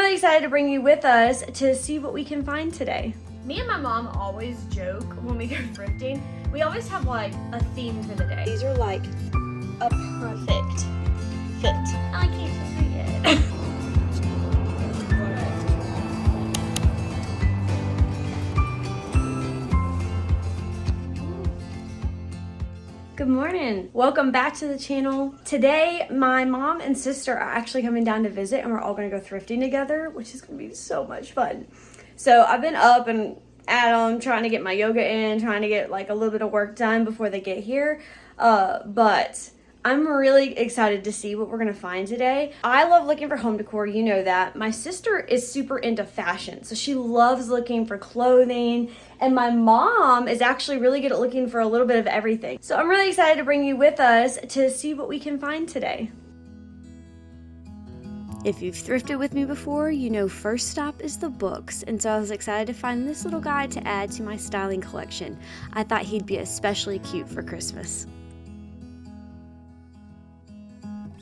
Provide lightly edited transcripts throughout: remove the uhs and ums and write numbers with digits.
really excited to bring you with us to see what we can find today. Me and my mom always joke when we go thrifting. We always have like a theme for the day. These are like a perfect fit. I can't see it. Good morning. Welcome back to the channel. Today, my mom and sister are actually coming down to visit and we're all gonna go thrifting together, which is gonna be so much fun. So I've been up and at them trying to get my yoga in, trying to get like a little bit of work done before they get here. But I'm really excited to see what we're gonna find today. I love looking for home decor, you know that. My sister is super into fashion, so she loves looking for clothing, and my mom is actually really good at looking for a little bit of everything. So I'm really excited to bring you with us to see what we can find today. If you've thrifted with me before, you know first stop is the books, and so I was excited to find this little guy to add to my styling collection. I thought he'd be especially cute for Christmas.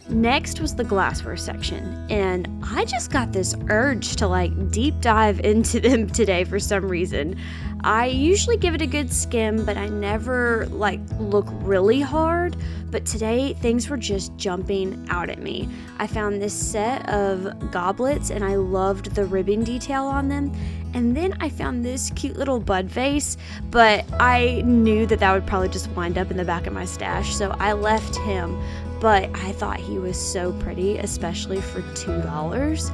Next was the glassware section, and I just got this urge to like deep dive into them today for some reason. I usually give it a good skim, but I never like look really hard, but today things were just jumping out at me. I found this set of goblets and I loved the ribbon detail on them. And then I found this cute little bud vase, but I knew that would probably just wind up in the back of my stash, so I left him. But I thought he was so pretty, especially for $2.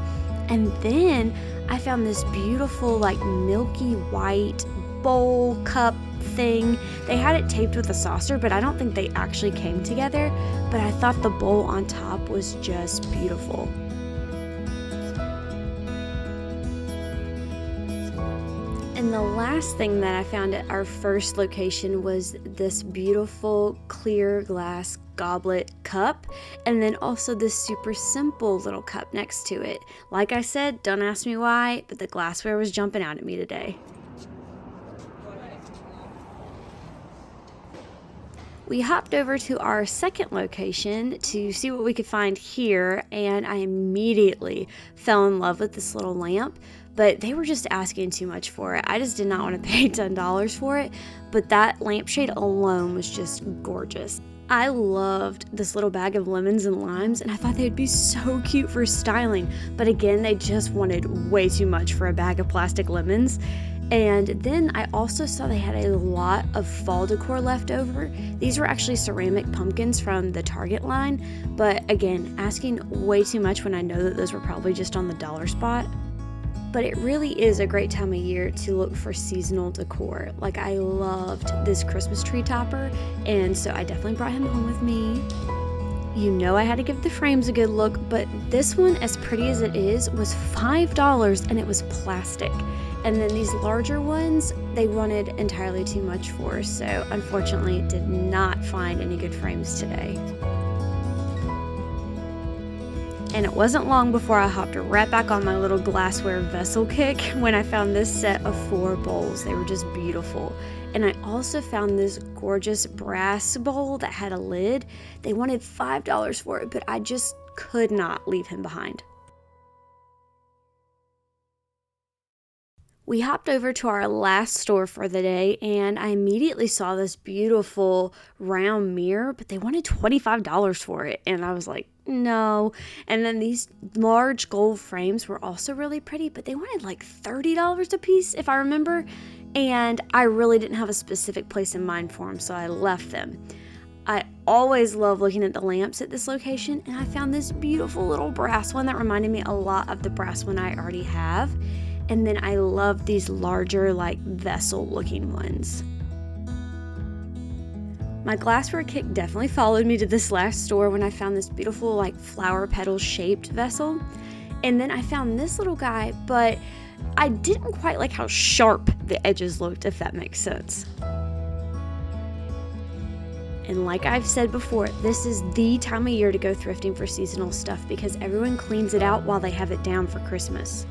And then I found this beautiful like milky white bowl cup thing. They had it taped with a saucer, but I don't think they actually came together. But I thought the bowl on top was just beautiful. And the last thing that I found at our first location was this beautiful clear glass goblet cup, and then also this super simple little cup next to it. Like I said, don't ask me why, but the glassware was jumping out at me today. We hopped over to our second location to see what we could find here, and I immediately fell in love with this little lamp, but they were just asking too much for it. I just did not want to pay $10 for it, but that lampshade alone was just gorgeous. I loved this little bag of lemons and limes, and I thought they'd be so cute for styling, but again, they just wanted way too much for a bag of plastic lemons. And then I also saw they had a lot of fall decor left over. These were actually ceramic pumpkins from the Target line, but again, asking way too much when I know that those were probably just on the dollar spot. But it really is a great time of year to look for seasonal decor. Like, I loved this Christmas tree topper, and so I definitely brought him home with me. You know I had to give the frames a good look, but this one, as pretty as it is, was $5 and it was plastic. And then these larger ones, they wanted entirely too much for, so unfortunately did not find any good frames today. And it wasn't long before I hopped right back on my little glassware vessel kick when I found this set of 4 bowls. They were just beautiful. And I also found this gorgeous brass bowl that had a lid. They wanted $5 for it, but I just could not leave him behind. We hopped over to our last store for the day, and I immediately saw this beautiful round mirror, but they wanted $25 for it, and I was like, no. And then these large gold frames were also really pretty, but they wanted like $30 a piece, if I remember, and I really didn't have a specific place in mind for them, so I left them. I always love looking at the lamps at this location, and I found this beautiful little brass one that reminded me a lot of the brass one I already have. And then I love these larger, like, vessel-looking ones. My glassware kick definitely followed me to this last store when I found this beautiful, like, flower petal-shaped vessel. And then I found this little guy, but I didn't quite like how sharp the edges looked, if that makes sense. And like I've said before, this is the time of year to go thrifting for seasonal stuff because everyone cleans it out while they have it down for Christmas.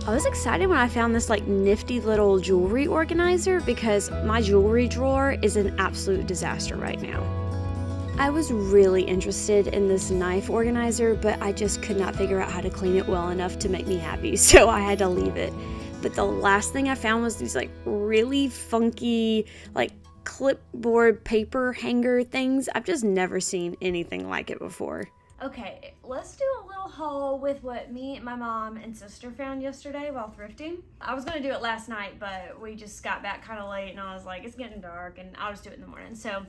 I was excited when I found this like nifty little jewelry organizer because my jewelry drawer is an absolute disaster right now. I was really interested in this knife organizer, but I just could not figure out how to clean it well enough to make me happy, so I had to leave it. But the last thing I found was these like really funky like clipboard paper hanger things. I've just never seen anything like it before. Okay, let's do a little haul with what me, my mom, and sister found yesterday while thrifting. I was going to do it last night, but we just got back kind of late, and I was like, it's getting dark, and I'll just do it in the morning. So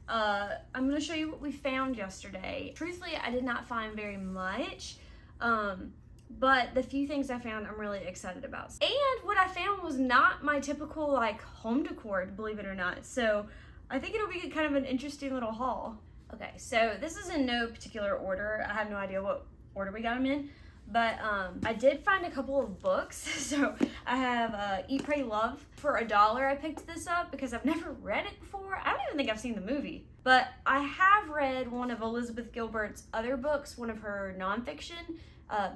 I'm going to show you what we found yesterday. Truthfully, I did not find very much, but the few things I found I'm really excited about. And what I found was not my typical like home decor, believe it or not. So I think it'll be kind of an interesting little haul. Okay, so this is in no particular order. I have no idea what order we got them in, but I did find a couple of books. So I have Eat, Pray, Love. For $1, I picked this up because I've never read it before. I don't even think I've seen the movie, but I have read one of Elizabeth Gilbert's other books, one of her nonfiction,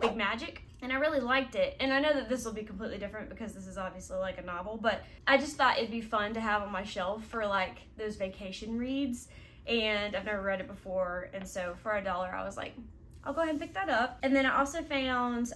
Big Magic, and I really liked it. And I know that this will be completely different because this is obviously like a novel, but I just thought it'd be fun to have on my shelf for like those vacation reads. And I've never read it before, and so for $1 I was like, I'll go ahead and pick that up. And then I also found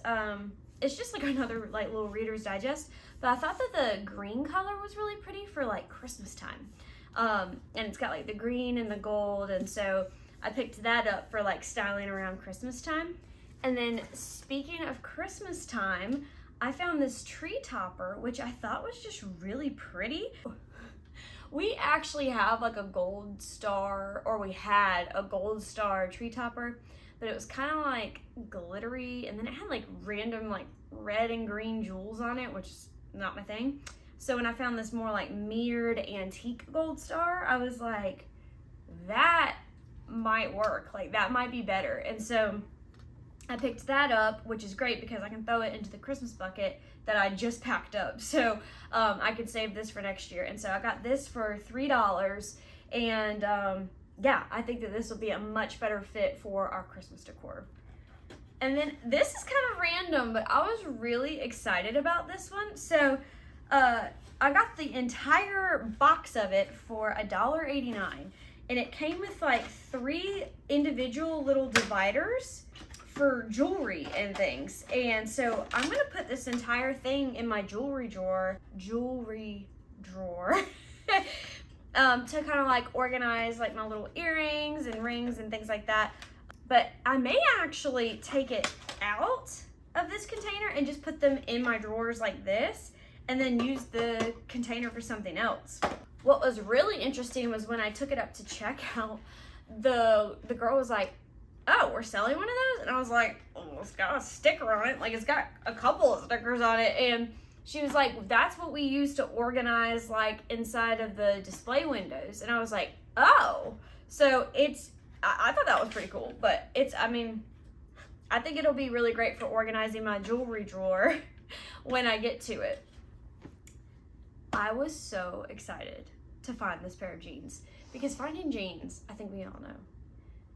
it's just like another like little Reader's Digest, but I thought that the green color was really pretty for like Christmas time, and it's got like the green and the gold, and so I picked that up for like styling around Christmas time. And then speaking of Christmas time, I found this tree topper, which I thought was just really pretty. We actually have like a gold star, or we had a gold star tree topper, but it was kind of like glittery, and then it had like random like red and green jewels on it, which is not my thing. So when I found this more like mirrored antique gold star, I was like, that might work, like that might be better. And so I picked that up, which is great because I can throw it into the Christmas bucket that I just packed up. So I could save this for next year. And so I got this for $3. And yeah, I think that this will be a much better fit for our Christmas decor. And then this is kind of random, but I was really excited about this one. So I got the entire box of it for $1.89. And it came with like 3 individual little dividers for jewelry and things. And so I'm gonna put this entire thing in my jewelry drawer to kind of like organize like my little earrings and rings and things like that. But I may actually take it out of this container and just put them in my drawers like this, and then use the container for something else. What was really interesting was when I took it up to checkout, the girl was like, oh, we're selling one of those? And I was like, oh, it's got a sticker on it. Like, it's got a couple of stickers on it. And she was like, that's what we use to organize, like, inside of the display windows. And I was like, oh. So I thought that was pretty cool. But I think it'll be really great for organizing my jewelry drawer when I get to it. I was so excited to find this pair of jeans, because finding jeans, I think we all know,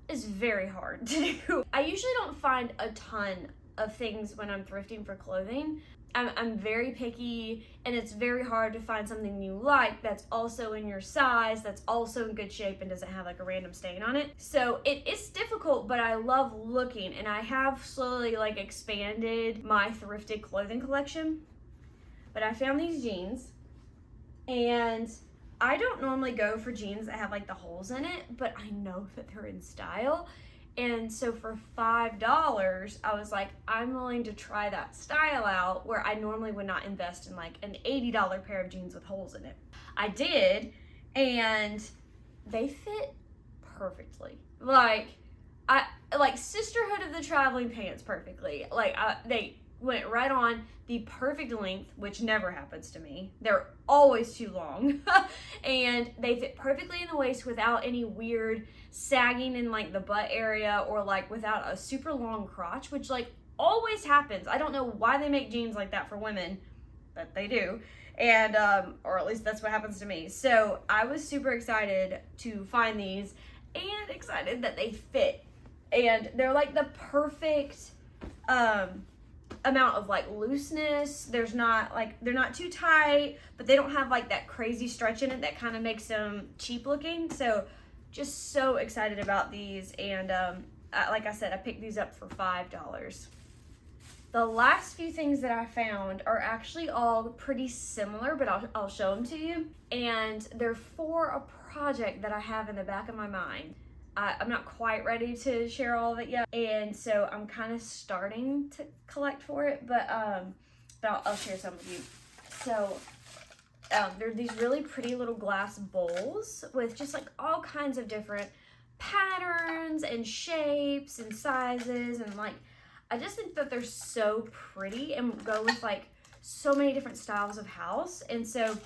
is very hard to do. I usually don't find a ton of things when I'm thrifting for clothing. I'm very picky, and it's very hard to find something you like that's also in your size, that's also in good shape, and doesn't have like a random stain on it. So it's difficult, but I love looking, and I have slowly like expanded my thrifted clothing collection. But I found these jeans, and I don't normally go for jeans that have like the holes in it, but I know that they're in style. And so for $5, I was like, I'm willing to try that style out, where I normally would not invest in like an $80 pair of jeans with holes in it. I did, and they fit perfectly. Like Sisterhood of the Traveling Pants perfectly. Like they went right on the perfect length, which never happens to me. They're always too long. And they fit perfectly in the waist without any weird sagging in like the butt area, or like without a super long crotch, which like always happens. I don't know why they make jeans like that for women, but they do. And or at least that's what happens to me. So I was super excited to find these, and excited that they fit. And they're like the perfect amount of like looseness. They're not too tight, but they don't have like that crazy stretch in it that kind of makes them cheap looking. So just so excited about these. And like I said, I picked these up for $5. The last few things that I found are actually all pretty similar, but I'll show them to you. And they're for a project that I have in the back of my mind. I'm not quite ready to share all of it yet, and so I'm kind of starting to collect for it, but I'll share some with you. So there are these really pretty little glass bowls with just like all kinds of different patterns and shapes and sizes, and like I just think that they're so pretty and go with like so many different styles of house. And so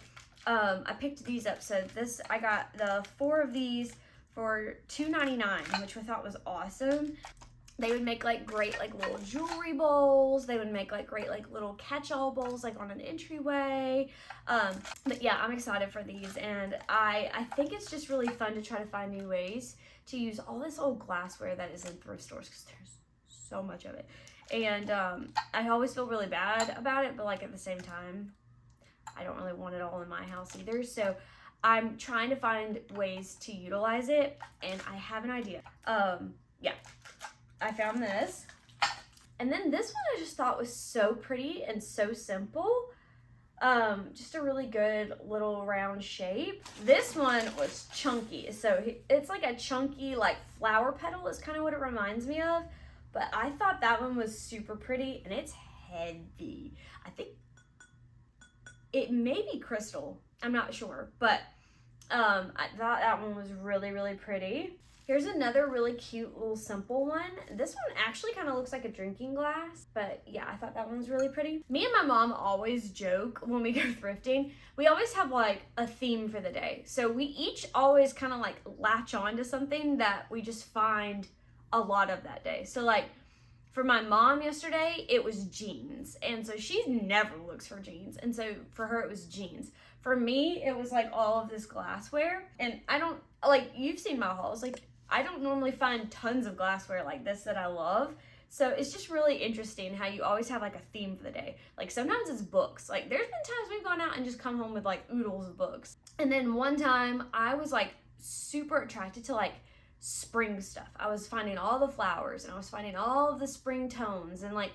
I picked these up. So I got the 4 of these for $2.99, which I thought was awesome. They would make like great like little jewelry bowls. They would make like great like little catch-all bowls like on an entryway. But yeah, I'm excited for these, and I think it's just really fun to try to find new ways to use all this old glassware that is in thrift stores, because there's so much of it. And I always feel really bad about it, but like at the same time, I don't really want it all in my house either. So I'm trying to find ways to utilize it, and I have an idea. Yeah, I found this. And then this one I just thought was so pretty and so simple. Just a really good little round shape. This one was chunky. So it's like a chunky like flower petal is kind of what it reminds me of. But I thought that one was super pretty, and it's heavy. I think it may be crystal. I'm not sure, but I thought that one was really, really pretty. Here's another really cute little simple one. This one actually kind of looks like a drinking glass, but yeah, I thought that one was really pretty. Me and my mom always joke when we go thrifting. We always have like a theme for the day. So we each always kind of like latch on to something that we just find a lot of that day. So like for my mom yesterday, it was jeans. And so she never looks for jeans. And so for her, it was jeans. For me, it was like all of this glassware. And I don't, like, you've seen my hauls. Like, I don't normally find tons of glassware like this that I love. So it's just really interesting how you always have like a theme for the day. Like sometimes it's books. Like there's been times we've gone out and just come home with like oodles of books. And then one time I was like super attracted to like spring stuff. I was finding all the flowers, and I was finding all of the spring tones, and like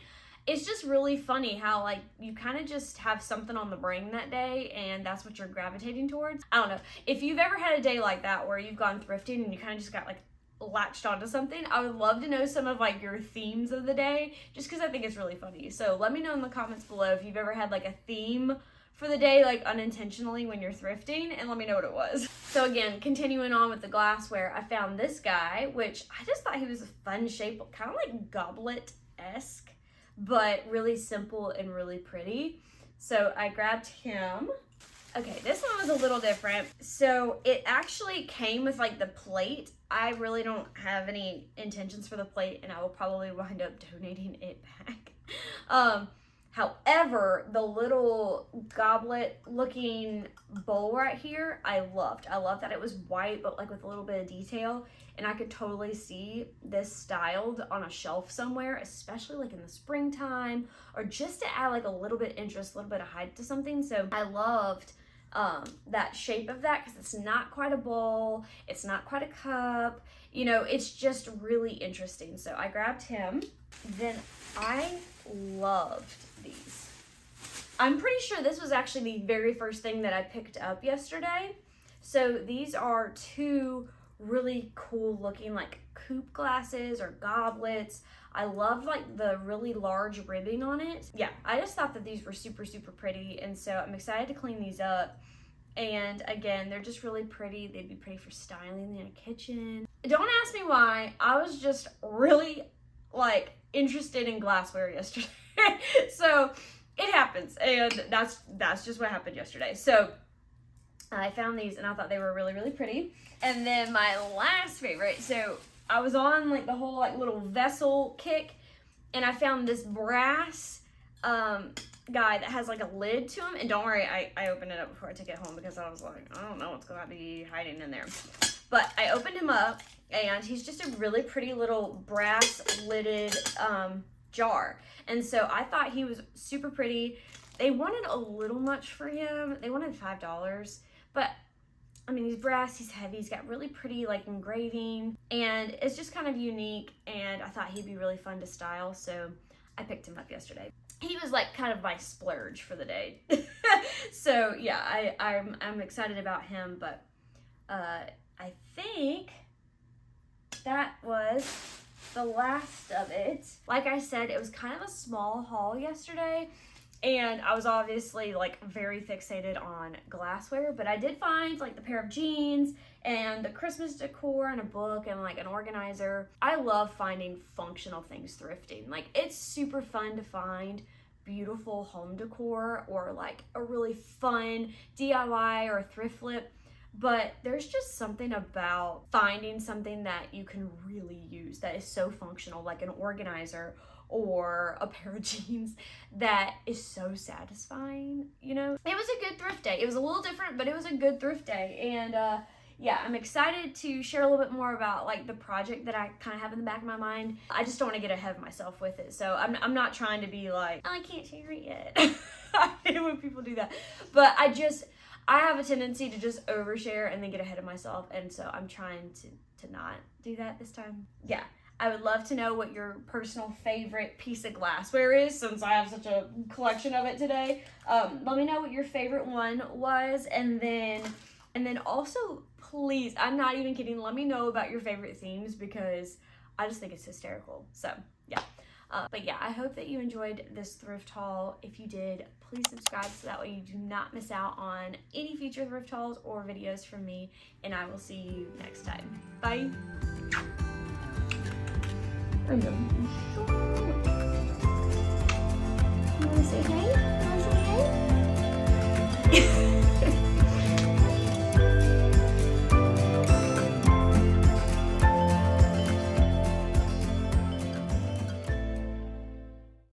it's just really funny how like you kind of just have something on the brain that day, and that's what you're gravitating towards. I don't know if you've ever had a day like that where you've gone thrifting and you kind of just got like latched onto something. I would love to know some of like your themes of the day, just because I think it's really funny. So let me know in the comments below if you've ever had like a theme for the day, like unintentionally when you're thrifting, and let me know what it was. So again, continuing on with the glassware, I found this guy, which I just thought he was a fun shape, kind of like goblet-esque, but really simple and really pretty. So I grabbed him. Okay, this one was a little different. So it actually came with like the plate. I really don't have any intentions for the plate, and I will probably wind up donating it back. However, the little goblet looking bowl right here, I loved. I love that it was white, but like with a little bit of detail. And I could totally see this styled on a shelf somewhere, especially like in the springtime, or just to add like a little bit of interest, a little bit of height to something. So I loved that shape of that, because it's not quite a bowl, it's not quite a cup, you know, it's just really interesting. So I grabbed him. Then I loved these. I'm pretty sure this was actually the very first thing that I picked up yesterday. So these are 2 really cool looking like coupe glasses or goblets. I loved like the really large ribbing on it. Yeah, I just thought that these were super, super pretty, and so I'm excited to clean these up. And again, they're just really pretty. They'd be pretty for styling in a kitchen. Don't ask me why. I was just really like interested in glassware yesterday. So it happens, and that's just what happened yesterday. So I found these, and I thought they were really, really pretty. And then my last favorite, so I was on like the whole like little vessel kick, and I found this brass guy that has like a lid to him. And don't worry, I opened it up before I took it home, because I was like, I don't know what's gonna be hiding in there. But I opened him up, and he's just a really pretty little brass lidded jar. And so I thought he was super pretty. They wanted a little much for him. They wanted $5, but I mean, he's brass, he's heavy, he's got really pretty like engraving, and it's just kind of unique, and I thought he'd be really fun to style, so I picked him up yesterday. He was like kind of my splurge for the day. So yeah, I'm excited about him, but I think that was the last of it. Like I said, it was kind of a small haul yesterday, and I was obviously like very fixated on glassware, but I did find like the pair of jeans and the Christmas decor and a book and like an organizer. I love finding functional things thrifting. Like, it's super fun to find beautiful home decor or like a really fun DIY or a thrift flip. But there's just something about finding something that you can really use that is so functional, like an organizer or a pair of jeans, that is so satisfying, you know? It was a good thrift day. It was a little different, but it was a good thrift day. And yeah, I'm excited to share a little bit more about like the project that I kind of have in the back of my mind. I just don't want to get ahead of myself with it. So I'm not trying to be like, oh, I can't share it yet. I hate when people do that. But I have a tendency to just overshare and then get ahead of myself, and so I'm trying to not do that this time. Yeah, I would love to know what your personal favorite piece of glassware is, since I have such a collection of it today. Let me know what your favorite one was, and then also, please, I'm not even kidding, let me know about your favorite themes, because I just think it's hysterical. So yeah. But yeah, I hope that you enjoyed this thrift haul. If you did, please subscribe so that way you do not miss out on any future thrift hauls or videos from me, and I will see you next time. Bye. I love you so much. You want to say hi?